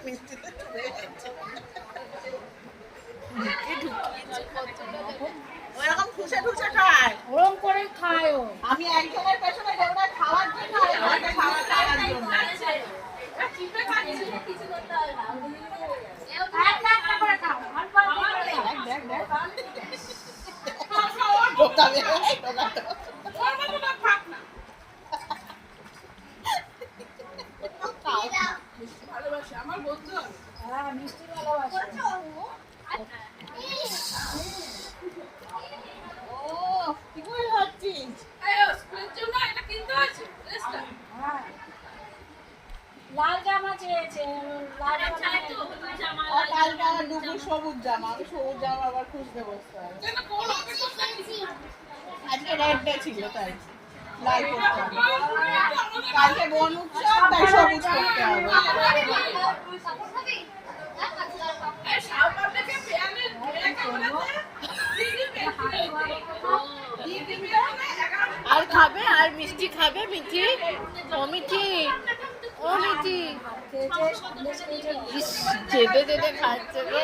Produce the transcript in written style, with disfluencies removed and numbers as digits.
মিষ্টিতে চলে যাচ্ছে। ওরকম ঠুসে ঠুসে খায়, ওরকম করে খায় ও। আমি একজনের পেছনে দৌড়াই খাওয়ার জন্য আর আমাকে খাওয়া খাওয়ার জন্য। ঢোকা বেরোয়, ঢোকা তো। হ্যাঁ, মিষ্টি ভালোবাসে। ও, কি করে ভাবছিস? হ্যাঁ। লাল জামা চেয়েছে, লাল জামা আর কালকে আমার দুপুর সবুজ জামা, আমি সবুজ জামা আবার খুঁজতে বসতে হবে। আজকে রেড ডে ছিল তাই লাল করতে হবে। কালকে বন উৎসব তাই সবুজ করতে হবে। আর খাবে, আর মিষ্টি খাবে মিঠি? ও মিঠি, ও মিঠি, ইস, চেটে চেটে খাচ্ছে গো।